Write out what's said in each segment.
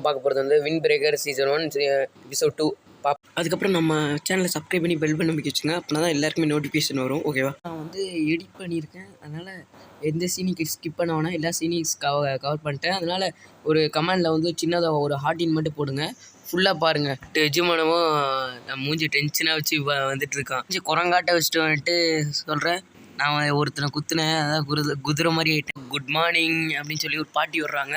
பார்க்க போகிறது வந்து வின் பிரேக்கர் சீசன் 1 எபிசோட் 2 அதுக்கப்புறம் நம்ம சேனலை சப்ஸ்கிரைப் பண்ணி பெல் பண்ணி வச்சுங்க. அப்படின்னா தான் எல்லாருக்குமே நோட்டிஃபிகேஷன் வரும். ஓகேவா? நான் வந்து எடிட் பண்ணியிருக்கேன். அதனால் எந்த சீனிக்கு ஸ்கிப் பண்ண வேணாம், எல்லா சீனிக்ஸ் கவர் பண்ணிட்டேன். அதனால் ஒரு கமெண்டில் வந்து சின்னதாக ஒரு ஹார்டின் மட்டும் போடுங்க. ஃபுல்லாக பாருங்கள். எஜமானமும் மூஞ்சி டென்ஷனாக வச்சு வந்துட்டுருக்கான். கொஞ்சம் குரங்காட்ட வச்சுட்டு வந்துட்டு சொல்கிறேன். நான் ஒருத்தனை குத்துனேன், அதான் குதிரை மாதிரி ஆகிட்டேன். குட் மார்னிங் அப்படின்னு சொல்லி ஒரு பாட்டி வர்றாங்க.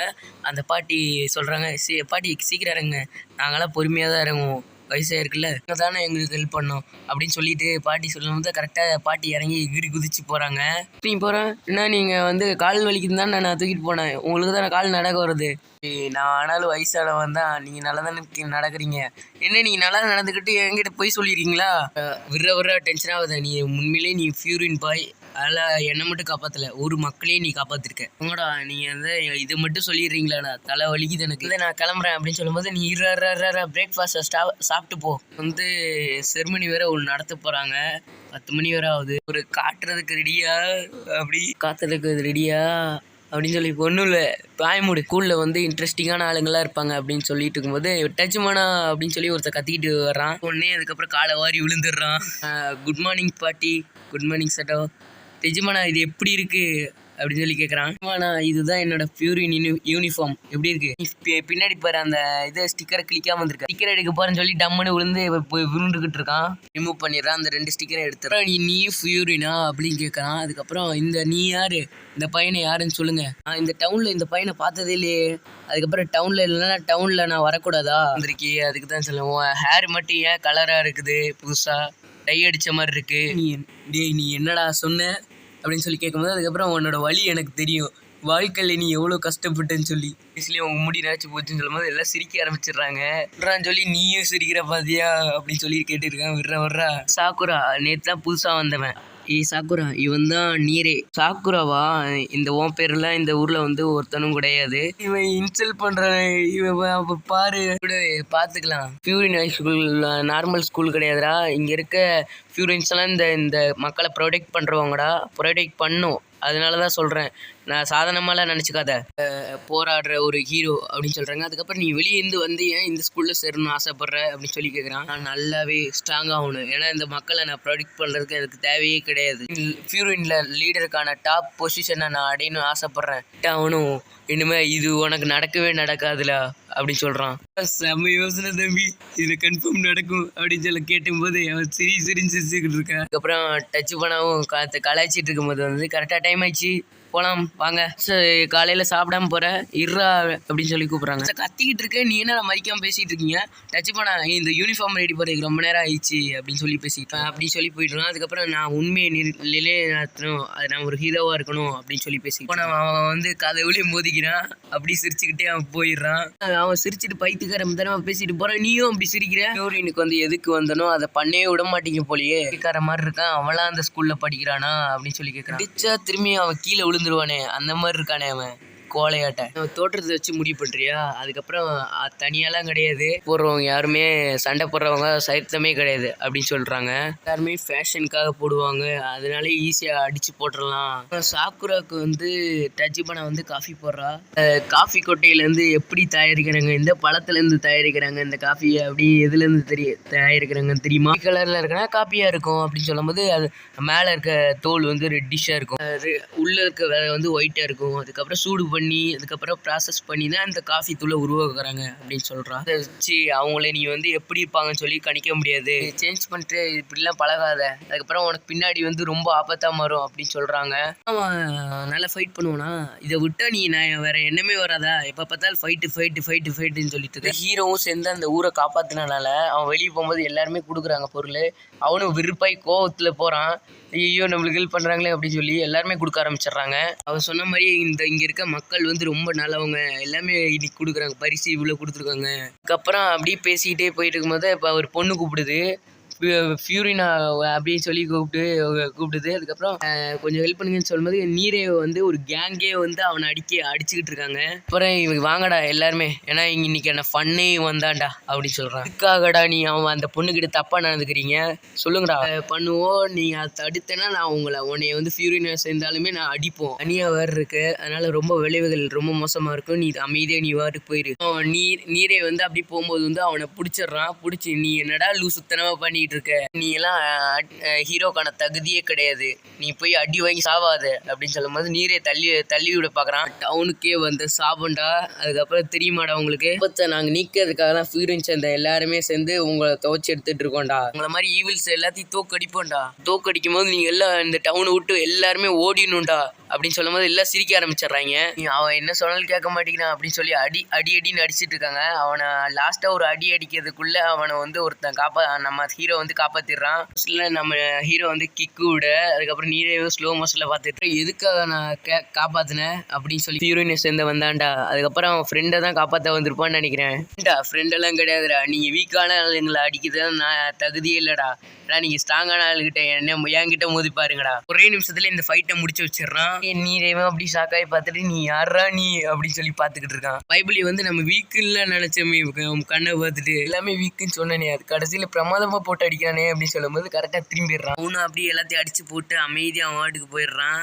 அந்த பாட்டி சொல்கிறாங்க, பாட்டி சீக்கிரம் இறங்குங்க, நாங்களாம் பொறுமையாக தான் இறங்குவோம், வயசாக இருக்குல்ல, நீங்கள் தானே எங்களுக்கு ஹெல்ப் பண்ணோம் அப்படின்னு சொல்லிட்டு பாட்டி சொல்லும் போது கரெக்டாக பாட்டி இறங்கி எகிரி குதிச்சு போகிறாங்க. நீங்கள் போகிறேன் என்ன, நீங்கள் வந்து கால் வலிக்குது தான் நான் தூக்கிட்டு போனேன், உங்களுக்கு தான் கால் நடக்க வருது. நான் ஆனாலும் வயசானவன் தான், நீங்கள் நல்லா தானே நடக்கிறீங்க, என்ன நீங்கள் நல்லா நடந்துக்கிட்டு என்கிட்ட போய் சொல்லிடுறீங்களா? விற டென்ஷன் ஆகுது. நீ உண்மையிலேயே நீ ஃபியூரின் பாய், அதில் என்னை மட்டும் காப்பாற்றலை, ஒரு மக்களையும் நீ காப்பாற்றிருக்க. உங்களோட நீங்கள் வந்து இது மட்டும் சொல்லிடுறீங்களாடா, தலை வலிக்குது எனக்கு, இல்லை நான் கிளம்புறேன் அப்படின்னு சொல்லும்போது நீ பிரேக்ஃபாஸ்ட்டை சாப்பிட்டு போ. வந்து செர்மனி வேற ஒன்று நடத்த போகிறாங்க, 10 மணி வேற ஆகுது. ஒரு காட்டுறதுக்கு ரெடியா, அப்படி காத்துறதுக்கு ரெடியா அப்படின்னு சொல்லி ஒன்றும் இல்லை, பாயமுடு. ஸ்கூலில் வந்து இன்ட்ரெஸ்டிங்கான ஆளுங்களாம் இருப்பாங்க அப்படின்னு சொல்லிட்டு இருக்கும்போது டச்சுமானா அப்படின்னு சொல்லி ஒருத்தர் கத்திக்கிட்டு வர்றான். உடனே அதுக்கப்புறம் காலை வாரி விழுந்துடுறான். குட் மார்னிங் பாட்டி, குட் மார்னிங் சட்டோ. டெஜிமானா இது எப்படி இருக்குது அப்படின்னு சொல்லி கேட்குறான். இதுதான் என்னோட பியூரின் யூனிஃபார்ம், எப்படி இருக்குது பின்னாடி பாரு, அந்த இதை ஸ்டிக்கரை கிளிக்காமல் வந்திருக்கா, ஸ்டிக்கர் எடுக்க போகிறேன்னு சொல்லி டம்முன்னு விழுந்து போய் விருண்டுக்கிட்டு இருக்கான். ரிமூவ் பண்ணிடுறான், அந்த 2 ஸ்டிக்கரை எடுத்துறான். நீ ஃபியூரினா அப்படின்னு கேட்குறான். அதுக்கப்புறம் நீ யார், இந்த பையனை யாருன்னு சொல்லுங்கள், நான் இந்த டவுனில் இந்த பையனை பார்த்ததே இல்லையே. அதுக்கப்புறம் டவுனில் இல்லைன்னா டவுனில் நான் வரக்கூடாதா வந்திருக்கே, அதுக்கு தான் சொல்லுவோம். ஹேர் மட்டும் ஏன் கலராக இருக்குது, புதுசாக டை அடித்த மாதிரி இருக்குது, நீ என்னடா சொன்ன அப்படின்னு சொல்லி கேட்கும்போது அதுக்கப்புறம் உன்னோட வலி எனக்கு தெரியும், வாழ்க்கையில் நீ எவ்வளோ கஷ்டப்பட்டுன்னு சொல்லி வயசுலேயே உங்கள் முடி நாச்சு போச்சுன்னு சொல்லும்போது எல்லாம் சிரிக்க ஆரம்பிச்சிடுறாங்க. சொல்லி நீயும் சிரிக்கிற பாத்தியா அப்படின்னு சொல்லி கேட்டுருக்கேன். வர்றா சாக்குரா, நேற்று தான் புதுசாக வந்தவன். சாக்குரா, இவன் தான் நீரே. சாக்குராவா, இந்த உன் பேர்லாம் இந்த ஊரில் வந்து ஒருத்தனும் கிடையாது. இவன் இன்சல்ட் பண்ணுறான், இவன் பாரு பார்த்துக்கலாம். பியூரின் ஹை ஸ்கூல் நார்மல் ஸ்கூல் கிடையாதுடா, இங்கே இருக்க பியூரின்ஸ் எல்லாம் இந்த மக்களை ப்ரொடெக்ட் பண்ணுறவங்கடா, ப்ரொடெக்ட் பண்ணும், அதனால தான் சொல்கிறேன், நான் சாதாரணமாலாம் நினச்சிக்காத, போராடுற ஒரு ஹீரோ அப்படின்னு சொல்கிறாங்க. அதுக்கப்புறம் நீ வெளியேருந்து வந்து ஏன் இந்த ஸ்கூலில் சேரணும்னு ஆசைப்பட்ற அப்படின்னு சொல்லி கேட்குறான். நான் நல்லாவே ஸ்ட்ராங் ஆகணும், ஏன்னா இந்த மக்களை நான் ப்ரொடெக்ட் பண்ணுறதுக்கு எனக்கு தேவையே கிடையாது. ஃபியூரினில் லீடருக்கான டாப் பொசிஷனை நான் அடையணும்னு ஆசைப்பட்றேன், ஆகணும், இனிமேல் இது உனக்கு நடக்கவே நடக்காதுல அப்படின்னு சொல்கிறான். செம்ம யோசனை தம்பி, இது கன்ஃபார்ம் நடக்கும் அப்படின்னு சொல்லி கேட்டும்போது அவன் சிரிச்சுக்கிட்டு இருக்கேன். அதுக்கப்புறம் டச் பண்ணாவும் கலாய்ச்சிட்டு இருக்கும்போது வந்து கரெக்டாக டைம் ஆயிடுச்சு, போகலாம் வாங்க, காலையில் சாப்பிடாம போகிற இர்ரா அப்படின்னு சொல்லி கூப்பிட்றாங்க. கத்திக்கிட்டு இருக்கேன், நீ என்ன மதிக்காமல் பேசிகிட்டு இருக்கீங்க, டச் பண்ணா இந்த யூனிஃபார்ம் ரெடி பண்ணுறதுக்கு ரொம்ப நேரம் ஆயிடுச்சு அப்படின்னு சொல்லி பேசிக்கிட்டேன் அப்படின்னு சொல்லி போயிட்டுருக்கான். அதுக்கப்புறம் நான் உண்மையை நிலையே நடத்தணும், அது நான் ஒரு ஹீரோவாக இருக்கணும் அப்படின்னு சொல்லி பேசிக்கிட்டேன். அவன் வந்து கதவுலேயே மோதிக்கிறான், அப்படி சிரிச்சுக்கிட்டே அவன் போயிடுறான். அவன் சிரிச்சுட்டு பைத்துக்காரன் தானே பேசிட்டு போகிறான், நீயும் அப்படி சிரிக்கிற, ஹீரோயினுக்கு வந்து எதுக்கு வந்தனோ அதை பண்ணவே விட மாட்டீங்க போலியே, கேட்கார மாதிரி இருக்கான், அவன்லாம் அந்த ஸ்கூலில் படிக்கிறானா அப்படின்னு சொல்லி கேட்குறான். அடிச்சா திரும்பி அவன் கீழே விழுந்துருவானே, அந்த மாதிரி இருக்கானே அவன் கோலையாட்ட. தோற்றத்தை வச்சு முடிவு பண்ணுறியா, அதுக்கப்புறம் தனியாலாம் கிடையாது, போடுறவங்க யாருமே சண்டை போடுறவங்க சரித்தமே கிடையாது அப்படின்னு சொல்கிறாங்க. எல்லாருமே ஃபேஷனுக்காக போடுவாங்க, அதனாலே ஈஸியாக அடித்து போட்டுடலாம். சாக்குராவுக்கு வந்து டஜிபனா வந்து காஃபி போடுறா. காஃபி கொட்டையிலேருந்து எப்படி தயாரிக்கிறாங்க, இந்த பழத்துலேருந்து தயாரிக்கிறாங்க இந்த காஃபியை, அப்படி எதுலேருந்து தயாரிக்கிறாங்கன்னு தெரியுமா, கலரில் இருக்குன்னா காப்பியாக இருக்கும் அப்படின்னு சொல்லும்போது அது மேலே இருக்க தோல் வந்து ரெட்டிஷாக இருக்கும், அது உள்ளே இருக்க வேலை வந்து ஒயிட்டாக இருக்கும். அதுக்கப்புறம் சூடு பண்ணி அதுக்கப்புறம் ப்ராசஸ் பண்ணி தான் இந்த காஃபி தூளை உருவாக்குறாங்க அப்படின்னு சொல்கிறான். அதை வச்சு அவங்கள நீ வந்து எப்படி இருப்பாங்கன்னு சொல்லி கணிக்க முடியாது, சேஞ்ச் பண்ணிட்டு இப்படிலாம் பழகாத, அதுக்கப்புறம் உனக்கு பின்னாடி வந்து ரொம்ப ஆபத்தாக மாறும் அப்படின்னு சொல்கிறாங்க. அவன் நல்லா ஃபைட் பண்ணுவானா, இதை விட்டா நீ நான் வேற எண்ணமே வராதா, எப்போ பார்த்தாலும் ஃபைட்டுன்னு சொல்லிட்டு இருக்க. ஹீரோவும் சேர்ந்து அந்த ஊரை காப்பாற்றினால அவன் வெளியே போகும்போது எல்லாருமே கொடுக்குறாங்க பொருள், அவனும் விருப்பாய் கோவத்தில் போகிறான், ஐயோ நம்மளுக்கு ஹெல்ப் பண்ணுறாங்களே அப்படின்னு சொல்லி எல்லாருமே கொடுக்க ஆரம்பிச்சிடுறாங்க. அவன் சொன்ன மாதிரி இங்கே இருக்க மக்கள் வந்து ரொம்ப நல்லவங்க, எல்லாமே இன்னைக்கு கொடுக்குறாங்க, பரிசு இவ்வளோ கொடுத்துருக்காங்க. அதுக்கப்புறம் அப்படியே பேசிக்கிட்டே போயிட்டு இருக்கும்போது இப்போ ஒரு பொண்ணு கூப்பிடுது, ஃபியூரினா அப்படின்னு சொல்லி கூப்பிடுது. அதுக்கப்புறம் கொஞ்சம் ஹெல்ப் பண்ணுங்கன்னு சொல்லும்போது நீரே வந்து ஒரு கேங்கே வந்து அவனை அடிச்சுக்கிட்டு இருக்காங்க. அப்புறம் இவங்க வாங்கடா எல்லாருமே, ஏன்னா இன்னைக்கு என்ன ஃபன்னே வந்தான்டா அப்படின்னு சொல்கிறான். இதுக்காகடா நீ அவன் அந்த பொண்ணுக்கிட்ட தப்பாக நடந்துக்கிறீங்க சொல்லுங்கடா, பண்ணுவோம். நீ அதை தடுத்தேன்னா நான் உன்னைய வந்து ஃபியூரினா சேர்ந்தாலுமே நான் அடிப்போம். தனியாக வேறு இருக்கு, அதனால ரொம்ப விளைவுகள் ரொம்ப மோசமாக இருக்கும். நீ அமைதியாக நீ வாட்டுக்கு போயிரு. நீரே வந்து அப்படி போகும்போது வந்து அவனை பிடிச்சிடுறான். பிடிச்சி நீ என்னடா லூசுத்தனமாக பண்ணிட்டு இருக்க, நீ எல்லாம் ஹீரோக்கான தகுதியே கிடையாது, நீ போய் அடி வாங்கி சாவாத அப்படின்னு சொல்லும்போது நீரே தள்ளி விட பார்க்குறான். டவுனுக்கே வந்து சாபண்டா. அதுக்கப்புறம் தெரியுமாடா உங்களுக்கு, இப்போ நாங்கள் நீக்கிறதுக்காக தான் ஃபியூரின் சேர்ந்த எல்லாருமே சேர்ந்து உங்களை துவச்சி எடுத்துட்டு இருக்கோம்டா. உங்களை மாதிரி ஈவில்ஸ் எல்லாத்தையும் தோக்கடிப்போம்டா. தோக்கடிக்கும் போது நீங்கள் எல்லாம் இந்த டவுனை விட்டு எல்லாருமே ஓடிடணும்டா அப்படின்னு சொல்லும் போது எல்லாம் சிரிக்க ஆரம்பிச்சிடுறாங்க. அவன் என்ன சொன்னாலும் கேட்க மாட்டேங்கிறான் அப்படின்னு சொல்லி அடின்னு அடிச்சிட்டு இருக்காங்க. அவனை லாஸ்ட்டாக ஒரு அடிக்கிறதுக்குள்ள அவனை வந்து ஒருத்தன் நம்ம ஹீரோ வந்து காப்பாற்றிடுறான். நம்ம ஹீரோ வந்து கிக்கு விட, அதுக்கப்புறம் நீரே ஸ்லோ மோஷனில் பார்த்துட்டு எதுக்காக நான் காப்பாற்றினேன் அப்படின்னு சொல்லி ஹீரோயினை சேர்ந்து வந்தான்டா. அதுக்கப்புறம் அவன் ஃப்ரெண்டை தான் காப்பாற்ற வந்திருப்பான்னு நினைக்கிறேன். ஃப்ரெண்டெல்லாம் கிடையாதுடா, நீங்கள் வீக்கான ஆளுங்களை அடிக்கிறது நான் தகுதியே இல்லைடா, ஏன்னா நீங்கள் ஸ்ட்ராங்கான ஆளுகிட்ட என்கிட்ட மோதி பாருங்கடா. ஒரே நிமிஷத்துல இந்த ஃபைட்டை முடிச்சு வச்சிடறான். நீரேவன் அப்படி ஷாக்காகி பார்த்துட்டு நீ யாரா நீ அப்படின்னு சொல்லி பார்த்துக்கிட்டு இருக்கான். பைபிளி வந்து நம்ம வீக்குன்னு நினைச்சோமே, கண்ணை பார்த்துட்டு எல்லாமே வீக்குன்னு சொன்னனே, அது கடைசியில் பிரமாதமாக போட்டு அடிக்கிறானே அப்படின்னு சொல்லும்போது கரெக்டாக திரும்பிடுறான். அவனும் அப்படியே எல்லாத்தையும் அடிச்சு போட்டு அமைதியாக அவன் வாட்டுக்கு போயிடுறான்.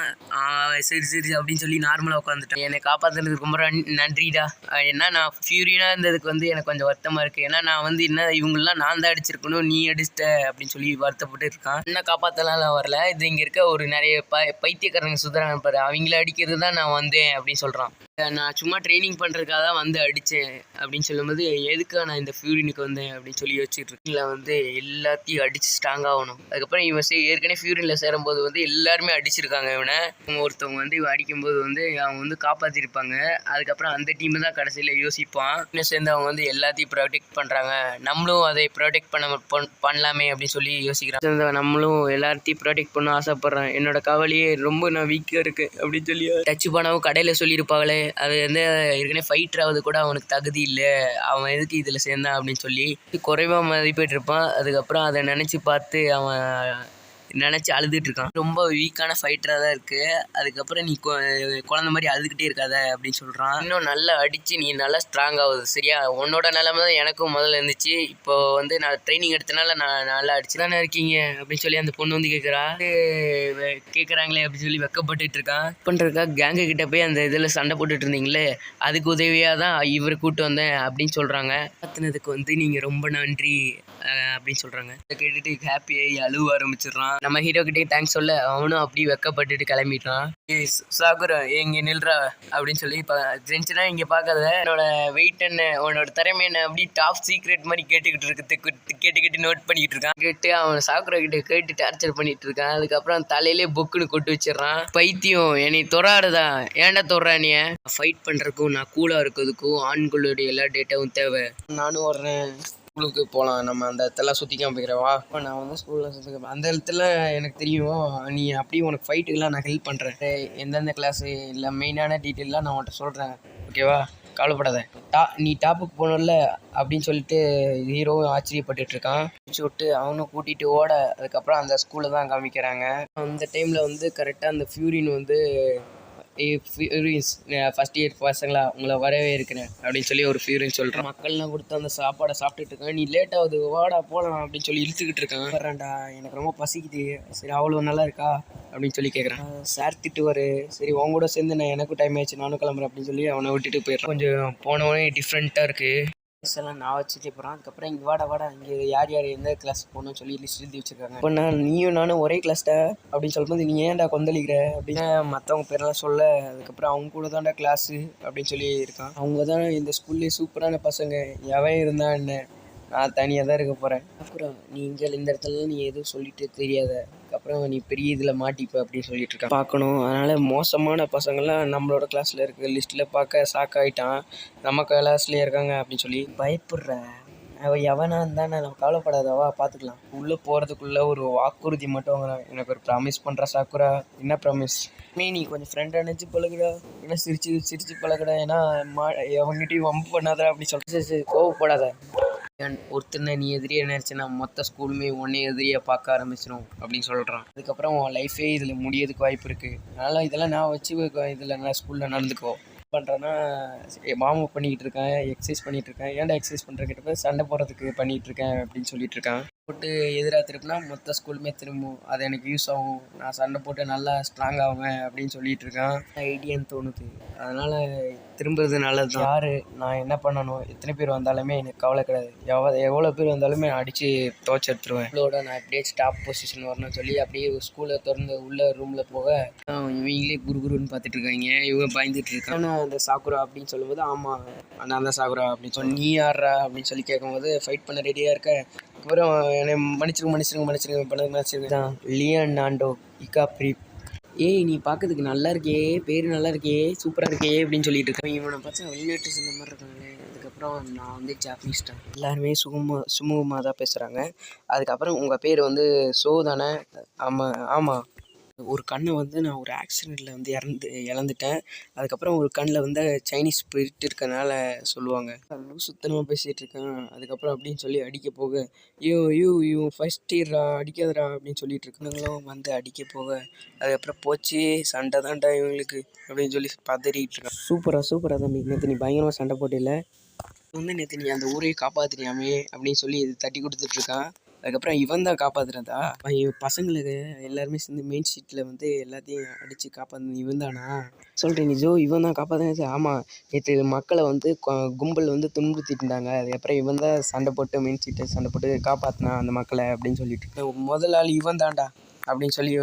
சரி அப்படின்னு சொல்லி நார்மலாக உட்காந்துட்டான். என்னை காப்பாற்றுறதுக்கு ரொம்ப நன்றிடா. ஏன்னா நான் ஃபியூரியனா இருந்ததுக்கு வந்து எனக்கு கொஞ்சம் வருத்தமாக இருக்குது. ஏன்னா நான் வந்து என்ன இவங்கெல்லாம் நான் தான் அடிச்சிருக்கணும், நீ அடிச்சிட்ட அப்படின்னு சொல்லி வருத்தப்பட்டு இருக்கான். என்ன காப்பாற்றலாம் வரல, இது இங்கே இருக்க ஒரு நிறைய பைத்தியக்காரங்க சுதரான பாரு, அவங்கள அடிக்கிறது தான் நான் வந்தேன் அப்படின்னு சொல்கிறான். நான் சும்மா ட்ரைனிங் பண்ணுறதுக்காக தான் வந்து அடித்தேன் அப்படின்னு சொல்லும்போது எதுக்காக நான் இந்த ஃபியூரினுக்கு வந்தேன் அப்படின்னு சொல்லி யோசிச்சுட்டு இருக்கேன். இல்லை வந்து எல்லாத்தையும் அடித்து ஸ்ட்ராங் ஆகணும். அதுக்கப்புறம் இவன் ஏற்கனவே ஃபியூரினில் சேரும்போது வந்து எல்லாருமே அடிச்சிருக்காங்க இவனை. ஒருத்தவங்க வந்து இவன் அடிக்கும்போது வந்து அவன் வந்து காப்பாற்றிருப்பாங்க. அதுக்கப்புறம் அந்த டீம் தான் கடைசியில் யோசிப்பான். இன்னும் சேர்ந்து அவங்க வந்து எல்லாத்தையும் ப்ரொடெக்ட் பண்ணுறாங்க, நம்மளும் அதை ப்ரொடெக்ட் பண்ணலாமே அப்படின்னு சொல்லி யோசிக்கிறான். நம்மளும் எல்லாத்தையும் ப்ரொடெக்ட் பண்ண ஆசைப்பட்றேன், என்னோட கவலையே ரொம்ப நான் வீக்காக இருக்கு அப்படின்னு சொல்லி டச் பண்ணவும் கடையில் சொல்லியிருப்பாங்களே, அது வந்து ஏற்கனவே ஃபைட்டர் ஆகுது கூட அவனுக்கு தகுதி இல்லை, அவன் எதுக்கு இதில் சேர்ந்தான் அப்படின்னு சொல்லி குறைவாக மதிப்பிட்டு இருப்பான். அதுக்கப்புறம் அதை நினச்சி பார்த்து அவன் நினச்சி அழுதுட்டு இருக்கான். ரொம்ப வீக்கான ஃபைட்டராக தான் இருக்குது. அதுக்கப்புறம் நீ குழந்த மாதிரி அழுதுகிட்டே இருக்காத அப்படின்னு சொல்கிறான். இன்னும் நல்லா அடித்து நீ நல்லா ஸ்ட்ராங் ஆகுது சரியா, உன்னோட நிலைமை தான் எனக்கும் முதல்ல இருந்துச்சு. இப்போ வந்து நான் ட்ரைனிங் எடுத்தனால நான் நல்லா அடிச்சு தானே இருக்கீங்க அப்படின்னு சொல்லி அந்த பொண்ணு வந்து கேட்குறாங்களே அப்படின்னு சொல்லி வெக்கப்பட்டுட்டு இருக்கான். பண்ணுறதுக்காக கேங்கு கிட்ட போய் அந்த இதில் சண்டை போட்டுட்டு இருந்தீங்களே, அதுக்கு உதவியாக தான் இவரை கூப்பிட்டு வந்தேன் அப்படின்னு சொல்கிறாங்க. பார்த்துனதுக்கு வந்து நீங்கள் ரொம்ப நன்றி அப்படின்னு சொல்கிறாங்க. இதை கேட்டுட்டு ஹாப்பியாகி அழுவ ஆரம்பிச்சிடுறான். நம்ம ஹீரோ கிட்டே தேங்க்ஸ் சொல்ல அவனும் அப்படி வெக்கப்பட்டுட்டு கிளம்பிட்டான். சாகுரா எங்க நில்றா அப்படின்னு சொல்லி ஜென்ஷனா இங்கே பார்க்காத, என்னோட வெயிட் என்ன உன்னோட திறமை என்ன அப்படி டாப் சீக்ரெட் மாதிரி கேட்டு நோட் பண்ணிக்கிட்டு இருக்கான். கேட்டு அவன் சாகுரா கிட்ட கேட்டு டார்ச்சர் பண்ணிட்டு இருக்கான். அதுக்கப்புறம் தலையிலே பொக்குன்னு கொட்டு வச்சிடறான். பைத்தியம் என்னை தொறாடுதா, ஏன்டா தொடுறா நீ, ஃபைட் பண்ணுறதுக்கும் நான் கூலாக இருக்கிறதுக்கும் ஆண்களுடைய எல்லா டேட்டாவும் தேவை. நானும் வர்றேன், ஸ்கூலுக்கு போகலாம், நம்ம அந்த இடத்துல சுற்றி காமிக்கிறவா. இப்போ நான் வந்து ஸ்கூலில் சுற்றி அந்த இடத்துல எனக்கு தெரியும், நீ அப்படியே உனக்கு ஃபைட்டுக்கெல்லாம் நான் ஹெல்ப் பண்ணுறேன், எந்தெந்த கிளாஸு இல்லை மெயினான டீட்டெயிலாம் நான் உன்கிட்ட சொல்கிறேன் ஓகேவா, கவலைப்படாத. நீ டாப்புக்கு போகணும்ல அப்படின்னு சொல்லிட்டு ஹீரோவும் ஆச்சரியப்பட்டுட்டு இருக்கான். விட்டு அவனும் கூட்டிகிட்டு ஓட, அதுக்கப்புறம் அந்த ஸ்கூலில் தான் காமிக்கிறாங்க. அந்த டைமில் வந்து கரெக்டாக அந்த ஃபியூரின் வந்து ஃபஸ்ட் இயர் பசங்களா உங்களை வரவே இருக்கிறேன் அப்படின்னு சொல்லி ஒரு ஃபியூரின் சொல்கிறேன். மக்கள்லாம் கொடுத்து அந்த சாப்பாடை சாப்பிட்டுட்டு இருக்கான். நீ லேட் ஆகுது வாடா போகலாம் அப்படின்னு சொல்லி இழுத்துக்கிட்டு இருக்கான். வர்றேன்டா எனக்கு ரொம்ப பசிக்குது, சரி அவ்வளோ நல்லா இருக்கா அப்படின்னு சொல்லி கேட்குறான். சார் திட்டுவார், சரி உன் கூட சேர்ந்து நான் எனக்கும் டைம் ஆயிடுச்சு நானும் கிளம்புறேன் அப்படின்னு சொல்லி அவனை விட்டுட்டு போயிடுறான். கொஞ்சம் போனவனே டிஃப்ரெண்ட்டாக இருக்குது. எல்லாம் நான் வச்சுட்டு போகிறான். அதுக்கப்புறம் இங்கே வாடா இங்கே யார் எந்த கிளாஸ் போகணும்னு சொல்லி லிஸ்ட் எழுதி வச்சுருக்காங்க. இப்போ நீயும் நானும் ஒரே கிளாஸ்டா அப்படின்னு சொல்லும்போது நீ ஏன்டா கொந்தளிக்கிற அப்படின்னு மற்றவங்க பேரெல்லாம் சொல்ல, அதுக்கப்புறம் அவங்க கூட தான்டா கிளாஸு அப்படின்னு சொல்லி இருக்கான். அவங்க தான் இந்த ஸ்கூல்லேயே சூப்பரான பசங்க, எவன் இருந்தா என்ன, நான் தனியாக தான் இருக்க போகிறேன். அப்புறம் நீங்கள் இந்த இடத்துல நீ எதுவும் சொல்லிட்டு தெரியாத, அதுக்கப்புறம் நீ பெரிய இதில் மாட்டிப்ப அப்படின்னு சொல்லிட்டு இருக்கான். பார்க்கணும், அதனால் மோசமான பசங்கள்லாம் நம்மளோட கிளாஸில் இருக்க லிஸ்ட்டில் பார்க்க ஷாக்காயிட்டான். நம்ம கிளாஸ்லேயே இருக்காங்க அப்படின்னு சொல்லி பயப்படுற அவள் எவனா இருந்தானே நம்ம கவலைப்படாதவா பார்த்துக்கலாம். உள்ளே போகிறதுக்குள்ளே ஒரு வாக்குறுதி மட்டும் வாங்குறான். எனக்கு ஒரு ப்ராமிஸ் பண்ணுற சாக்குரா. என்ன ப்ராமிஸ், நீ கொஞ்சம் ஃப்ரெண்டாக நினச்சி பழகுடா, ஏன்னா சிரிச்சு பழகுடா, ஏன்னா எவங்கிட்டையும் வம்பு பண்ணாத அப்படின்னு சொல்லிட்டு கோவப்படாத, ஒருத்தனை நீ எதிரியாக நினச்சேன்னா மொத்த ஸ்கூலுமே உன்னை எதிரியாக பார்க்க ஆரம்பிச்சிடும் அப்படின்னு சொல்கிறான். அதுக்கப்புறம் உன் லைஃபே இதில் முடியறதுக்கு வாய்ப்பு இருக்குது. அதனால் இதெல்லாம் நான் வச்சு இதில் நான் ஸ்கூலில் நடந்துக்கோ பண்ணுறேன்னா வார்ம் அப் பண்ணிக்கிட்டு இருக்கேன், எக்ஸசைஸ் பண்ணிகிட்டு இருக்கேன். ஏன்டா எக்ஸசைஸ் பண்ணுற கிட்ட சண்டை போடுறதுக்கு பண்ணிகிட்டு இருக்கேன் அப்படின்னு சொல்லிட்டு இருக்கான். போட்டு எதிராக திருப்பினா மொத்த ஸ்கூலுமே திரும்பும், அது எனக்கு யூஸ் ஆகும், நான் சண்டை போட்டு நல்லா ஸ்ட்ராங் ஆவேன் அப்படின்னு சொல்லிட்டு இருக்கான். ஐடியான்னு தோணுது. அதனால் திரும்புறது நல்லது தான். யார் நான் என்ன பண்ணணும், எத்தனை பேர் வந்தாலுமே எனக்கு கவலை கிடையாது. எவ்வளோ பேர் வந்தாலுமே நான் அடித்து துவச்சி எடுத்துருவேன். இவ்வளோட நான் எப்படியே டாப் பொசிஷன் வரணும்னு சொல்லி அப்படியே ஸ்கூலை திறந்து உள்ள ரூமில் போக இவங்களே குருன்னு பார்த்துட்டு இருக்காங்க. இவங்க பயந்துட்டு இருக்கான். அந்த சாக்குரா அப்படின்னு சொல்லும்போது ஆமாம் நான் தான் சாக்குரா அப்படின்னு சொல்லி நீ யாரா அப்படின்னு சொல்லி கேட்கும்போது ஃபைட் பண்ண ரெடியாக இருக்க. அப்புறம் என்னை மன்னிச்சிருங்க தான் லியோனார்டோ டிகாப்ரியோ. ஏய் நீ பார்க்கறதுக்கு நல்லா இருக்கே, பேர் நல்லா இருக்கே, சூப்பராக இருக்கே அப்படின்னு சொல்லிட்டு இருக்கேன். இவனை பார்த்தா வெளிநாட்டு சேர்ந்த மாதிரி இருக்காங்களே. அதுக்கப்புறம் நான் வந்து ஜாப்பனீஸ் தான். எல்லாருமே சுமூகமாக தான் பேசுகிறாங்க. அதுக்கப்புறம் உங்கள் பேர் வந்து ஷோ தானே? ஆமாம். ஒரு கண்ணை வந்து நான் ஒரு ஆக்சிடெண்ட்டில் வந்து இழந்துட்டேன். அதுக்கப்புறம் ஒரு கண்ணில் வந்து சைனீஸ் ஸ்பிரிட் இருக்கனால சொல்லுவாங்க. சுத்தமாக பேசிகிட்டு இருக்கேன். அதுக்கப்புறம் அப்படின்னு சொல்லி அடிக்க போக யூ ஃபர்ஸ்ட் இயர்ரா அடிக்காதடா அப்படின்னு சொல்லிட்டு இருக்கணுங்களும் வந்து அடிக்க போக அதுக்கப்புறம் போச்சு சண்டை தான்டா இவங்களுக்கு அப்படின்னு சொல்லி பதறிட்டு இருக்கான். சூப்பராக தம்பி, நேற்று நீ பயங்கரமாக சண்டை போட்டில வந்து நேற்று நீ அந்த ஊரையை காப்பாற்றினியாமே அப்படின்னு சொல்லி இது தட்டி கொடுத்துட்ருக்கான். அதுக்கப்புறம் இவன் தான் காப்பாற்றுறதா? பசங்களுக்கு எல்லாருமே சேர்ந்து மெயின் சீட்டில் வந்து எல்லாத்தையும் அடித்து காப்பாற்று இவன் தானா சொல்கிறீங்க ஜோ? இவன் தான் காப்பாற்ற? ஆமாம், நேற்று மக்களை வந்து கும்பல் வந்து துன்புறுத்திட்டு இருந்தாங்க. அதுக்கப்புறம் இவன் தான் சண்டை போட்டு மெயின் சீட்டை சண்டை போட்டு காப்பாற்றினான் அந்த மக்களை அப்படின்னு சொல்லிட்டு முதல் ஆள் இவன் தான்டா அப்படின்னு சொல்லி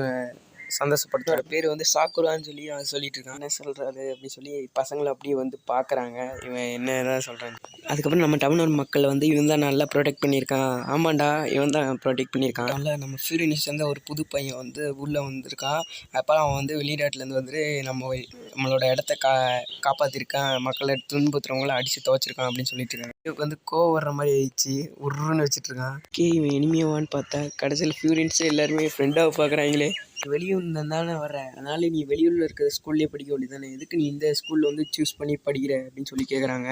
சந்தோஷப்படுத்துவார். பேர் வந்து சாக்குரான்னு சொல்லி அவன் சொல்லிட்டு இருக்கான். என்ன சொல்கிறாரு அப்படின்னு சொல்லி பசங்களை அப்படியே வந்து பார்க்குறாங்க, இவன் என்ன தான் சொல்கிறாங்க. அதுக்கப்புறம் நம்ம தமிழ்நாடு மக்களை வந்து இவன் தான் நல்லா ப்ரொடெக்ட் பண்ணியிருக்கான். ஆமாண்டா இவன் தான் ப்ரொடெக்ட் பண்ணியிருக்கான். நல்லா நம்ம ஃபியூரியஸ் சேர்ந்த ஒரு புது பையன் வந்து உள்ளே வந்திருக்கான். அப்புறம் அவன் வந்து வெளிநாட்டிலேருந்து வந்து நம்மளோட இடத்த காப்பாற்றிருக்கான், மக்களை துன்புறுத்துறவங்கள அடித்து துவச்சிருக்கான் அப்படின்னு சொல்லிட்டு இருக்காங்க. இவனுக்கு வந்து கோவம் வர்ற மாதிரி ஆயிடுச்சு, உருன்னு வச்சுட்டு இருக்கான். இவன் இனிமையாவான்னு பார்த்தா கடைசியில் ஃபியூரியன்ஸே எல்லாருமே ஃப்ரெண்டாக பார்க்குறாங்களே. வெளியூர்ல இருந்தானே வர்ற, அதனால நீ வெளியூரில் இருக்கிற ஸ்கூல்லேயே படிக்க வேண்டியதானே, எதுக்கு நீ இந்த ஸ்கூலில் வந்து சூஸ் பண்ணி படிக்கிற அப்படின்னு சொல்லி கேட்குறாங்க.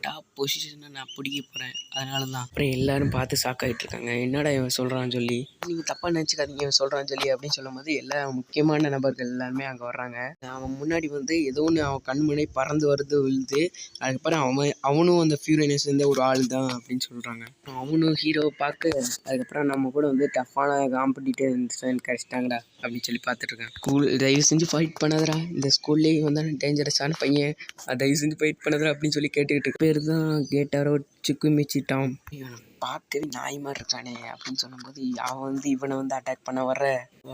டாப் பொசிஷனை நான் பிடிக்க போகிறேன் அதனால தான். அப்புறம் எல்லாரும் பார்த்து ஷாக்காகிட்டு இருக்காங்க, என்னடா இவன் சொல்கிறான்னு சொல்லி. நீங்கள் தப்பாக நினச்சிக்காதீங்க இவன் சொல்கிறான்னு சொல்லி அப்படின்னு சொல்லும் போது எல்லா முக்கியமான நபர்கள் எல்லாருமே அங்கே வர்றாங்க. அவன் முன்னாடி வந்து ஏதோ ஒன்று அவன் கண் முன்னாடி பறந்து வருது விழுது. அதுக்கப்புறம் அவனும் அந்த ஃபியூரியஸ் இருந்த ஒரு ஆள் தான் அப்படின்னு சொல்கிறாங்க. அவனும் ஹீரோவை பார்க்க அதுக்கப்புறம் நம்ம கூட வந்து டஃப்பான காம்படிட்டர் கிடைச்சிட்டாங்கடா அப்படின்னு சொல்லி பார்த்துட்ருக்கேன். ஸ்கூல் தயவு செஞ்சு ஃபைட் பண்ணாதடா, இந்த ஸ்கூல்லேயே வந்தால் டேஞ்சரஸான பையன், தயவு செஞ்சு ஃபைட் பண்ணாதடா அப்படின்னு சொல்லி கேட்டுக்கிட்டு பேர் தான் கேட்டாரோ சிக்குமிச்சி டாம். இவனை பார்க்கவே நாய் மாதிரி இருக்கானே அப்படின்னு சொல்லும்போது அவன் வந்து இவனை வந்து அட்டாக் பண்ண வர்ற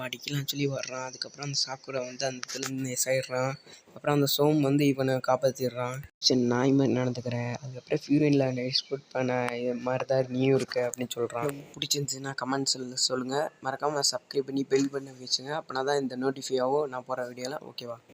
அடிக்கலாம்னு சொல்லி வர்றான். அதுக்கப்புறம் அந்த சாக்குரை வந்து அந்த இடத்துலேருந்து நெசாயிடுறான். அப்புறம் அந்த சோம் வந்து இவனை காப்பாற்றிடுறான். சரி நாய் மாதிரி நடந்துக்கிறேன். அதுக்கப்புறம் ஃபியூரியனில் எக்ஸ்போர்ட் பண்ண இது மாதிரி தான் நீயும் இருக்க அப்படின்னு சொல்கிறான். பிடிச்சிருந்துச்சுன்னா கமெண்ட்ஸில் சொல்லுங்கள். மறக்காமல் சப்ஸ்கிரைப் பண்ணி பெல் பண்ணி வச்சுங்க, அப்படின்னா தான் இந்த நோட்டிஃபை ஆகும் நான் போகிற வீடியோலாம். ஓகேவா?